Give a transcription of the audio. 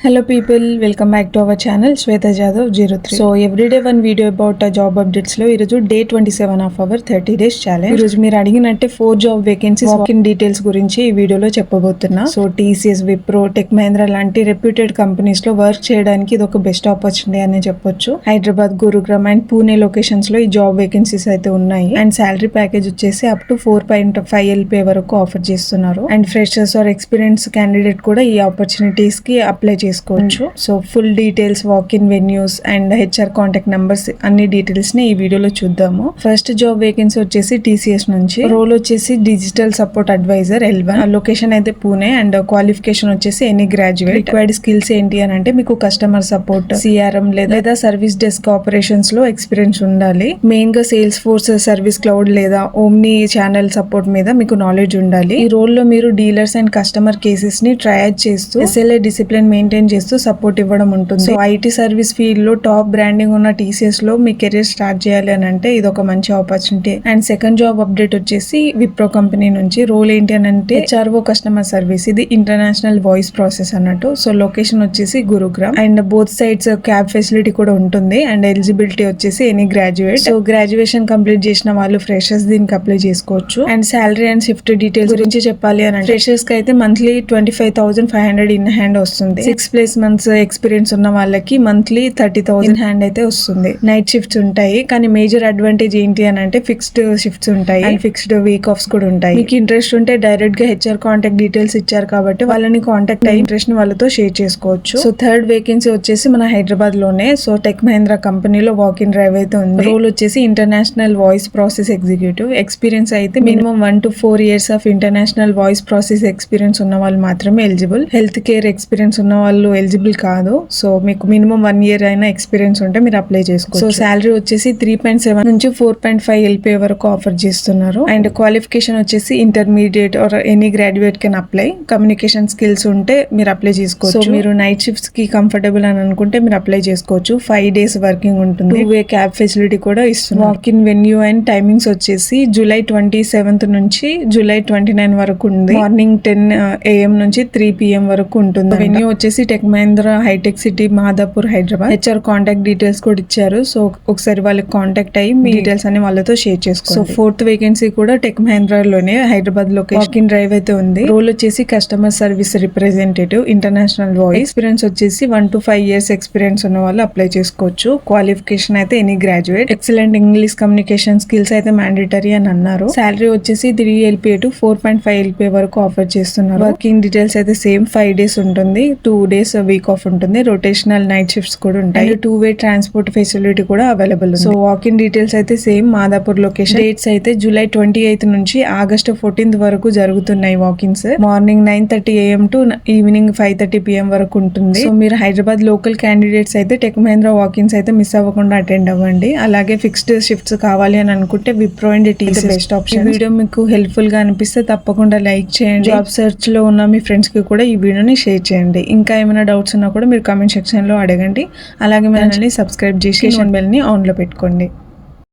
Hello people, welcome back to our channel Shweta Jadhav 03. So everyday one video about job updates లో ఈరోజు day 27 of our 30 days challenge. ఈరోజు మీరు అడిగినట్టే 4 job vacancies walk in details గురించి ఈ వీడియోలో చెప్పబోతున్నా. So TCS, Wipro, tech Mahindra లాంటి రెప్యూటెడ్ కంపెనీస్ లో వర్క్ చేయడానికి ఇది ఒక బెస్ట్ ఆపర్చునిటీ అని చెప్పొచ్చు. హైదరాబాద్, గురుగ్రామ్ అండ్ పూణే లొకేషన్స్ లో ఈ జాబ్ వేకెన్సీస్ అయితే ఉన్నాయి. అండ్ సాలరీ ప్యాకేజ్ వచ్చేసి అప్ టు 4.5 LPA వరకు ఆఫర్ చేస్తున్నారు. And freshers or experience candidate కూడా ఈ ఆపర్చునిటీస్ కి అప్లై చేసుకోవచ్చు. So full details, walk in venues and HR contact numbers అన్ని డీటెయిల్స్ ని ఈ వీడియోలో చూద్దాము. ఫస్ట్ జాబ్ వేకెన్సీ వచ్చేసి టీసీఎస్ నుంచి. రోల్ వచ్చేసి digital support advisor L1. Location అయితే పూణే అండ్ క్వాలిఫికేషన్ వచ్చేసి ఎనీ గ్రాడ్యుయేట్. రిక్వైర్డ్ స్కిల్స్ ఏంటి అని అంటే మీకు కస్టమర్ సపోర్ట్, CRM లేదా సర్వీస్ డెస్క్ ఆపరేషన్స్ లో ఎక్స్పీరియన్స్ ఉండాలి. మెయిన్ గా సేల్స్ ఫోర్స్, సర్వీస్ క్లౌడ్ లేదా ఓమ్ని ఛానల్ సపోర్ట్ మీద మీకు నాలెడ్జ్ ఉండాలి. ఈ రోల్ లో మీరు డీలర్స్ అండ్ కస్టమర్ కేసెస్ ని ట్రయల్ చేస్తూ SLA డిసిప్లిన్ మెయింటైన్ చేస్తూ సపోర్ట్ ఇవ్వడం ఉంటుంది. సో ఐటీ సర్వీస్ ఫీల్డ్ లో టాప్ బ్రాండింగ్ ఉన్న టీసీఎస్ లో మీ కెరీర్ స్టార్ట్ చేయాలి అని అంటే ఇది ఒక మంచి opportunity. And second job update వచ్చేసి విప్రో కంపెనీ నుంచి. రోల్ ఏంటి అని అంటే HRO కస్టమర్ సర్వీస్. ఇది ఇంటర్నేషనల్ వాయిస్ ప్రాసెస్ అన్నట్టు. సో లొకేషన్ వచ్చేసి Gurugram and both sides cab facility కూడా ఉంటుంది. అండ్ ఎలిజిబిలిటీ వచ్చేసి any graduate. So graduation complete చేసిన వాళ్ళు ఫ్రెషర్స్ దీనికి అప్లై చేసుకోవచ్చు. And salary and shift details గురించి చెప్పాలి అని అంటే ఫ్రెషర్స్ కి అయితే మంత్లీ 25,500 ఇన్ హ్యాండ్ వస్తుంది. 6+ months ఎక్స్పీరియన్స్ ఉన్న వాళ్ళకి మంత్లీ 30,000 ఇన్ హ్యాండ్ అయితే వస్తుంది. నైట్ షిఫ్ట్స్ ఉంటాయి, కానీ మేజర్ అడ్వాంటేజ్ ఏంటి అని అంటే ఫిక్స్డ్ షిఫ్ట్స్ ఉంటాయి అండ్ ఫిక్స్డ్ వీక్ ఆఫ్స్ కూడా ఉంటాయి. మీకు ఇంట్రెస్ట్ ఉంటే డైరెక్ట్ గా హెచ్ఆర్ కాంటాక్ట్ డీటెయిల్స్ ఇచ్చారు కాబట్టి వాళ్ళని కాంటాక్ట్ అయ్యి ఇంట్రెస్ట్ ని వాళ్ళతో షేర్ చేసుకోవచ్చు. సో థర్డ్ వేకెన్సీ వచ్చేసి మన హైదరాబాద్ లోనే. సో టెక్ మహీంద్రా కంపెనీలో వాక్ ఇన్ డ్రైవ్ అయితే ఉంది. రోల్ వచ్చేసి international voice process executive. Experience అయితే minimum 1 to 4 years of international voice process experience ఉన్న వాళ్ళు మాత్రమే ఎలిజిబుల్. హెల్త్ కేర్ ఎక్స్పీరియన్స్ ఉన్న వాళ్ళు ఎలిజిబుల్ కాదు. సో మీకు మినిమం 1 year అయినా ఎక్స్పీరియన్స్ ఉంటే మీరు అప్లై చేసుకోవచ్చు. సో శాలరీ వచ్చేసి 3.7 నుంచి 4.5 LPA వరకు ఆఫర్ చేస్తున్నారు. అండ్ క్వాలిఫికేషన్ వచ్చేసి intermediate or any graduate can apply. Communication skills ఉంటే మీరు అప్లై చేసుకోవచ్చు. సో మీరు నైట్ షిఫ్ట్స్ కి కంఫర్టబుల్ అని అనుకుంటే మీరు అప్లై చేసుకోవచ్చు. 5 days వర్కింగ్ ఉంటుంది. 2-way క్యాబ్ ఫెసిలిటీ కూడా ఇస్తుంది. Walk in venue and timings వచ్చేసి జూలై 27 నుంచి జూలై 29 వరకు ఉంది. మార్నింగ్ 10 AM నుంచి 3 PM వరకు ఉంటుంది. వెన్యూ వచ్చేసి టెక్ మహీంద్రా హైటెక్ City, Madhapur, Hyderabad. HR contact details కూడా ఇచ్చారు. సో ఒకసారి వాళ్ళకి కాంటాక్ట్ అయ్యి మీ డీటెయిల్స్ అన్ని వాళ్ళతో షేర్ చేసుకోండి. సో ఫోర్త్ వేకెన్సీ కూడా టెక్ మహీంద్రా లోనే Hyderabad location. Walk in drive అయితే ఉంది. రోల్ వచ్చేసి customer service representative, international voice. Experience వచ్చేసి 1 to 5 years ఎక్స్పీరియన్స్ ఉన్న వాళ్ళు అప్లై చేసుకోవచ్చు. క్వాలిఫికేషన్ అయితే any graduate. Excellent English communication skills అయితే మ్యాండేటరీ అని అన్నారు. శాలరీ వచ్చేసి 3 LPA to 4.5 LPA వరకు ఆఫర్ చేస్తున్నారు. వర్కింగ్ డీటెయిల్స్ అయితే సేమ్ 5 days ఉంటుంది. 2 days వీక్ ఆఫ్ ఉంటుంది. రొటేషనల్ నైట్ షిఫ్ట్స్ కూడా ఉంటాయి. 2-way ట్రాన్స్పోర్ట్ ఫెసిలిటీ కూడా అవైలబుల్ ఉంది. సో వాక్ ఇన్ డీటెయిల్స్ అయితే సేమ్ మాదాపూర్ లొకేషన్. డేట్స్ అయితే జూలై 28 నుంచి ఆగస్ట్ 14 వరకు జరుగుతున్నాయి walk-ins. Morning 9:30 AM to evening 5:30 PM వరకు ఉంటుంది. సో మీరు హైదరాబాద్ లోకల్ క్యాండిడేట్స్ అయితే టెక్ మహీంద్రా వాకిన్స్ అయితే మిస్ అవ్వకుండా అటెండ్ అవ్వండి. అలాగే ఫిక్స్డ్ షిఫ్ట్స్ కావాలి అని అనుకుంటే Wipro and TCS best option. Video మీకు హెల్ప్ఫుల్ గా అనిపిస్తే తప్పకుండా లైక్ చేయండి. జాబ్ సెర్చ్ లో ఉన్న మీ ఫ్రెండ్స్ కి కూడా ఈ వీడియోని షేర్ చేయండి. ఇంకా ఏమైనా డౌట్స్ ఉన్నా కూడా మీరు కామెంట్ సెక్షన్ లో అడగండి. అలాగే మన ఛానల్ ని సబ్స్క్రైబ్ చేసి బెల్ ని ఆన్ లో పెట్టుకోండి.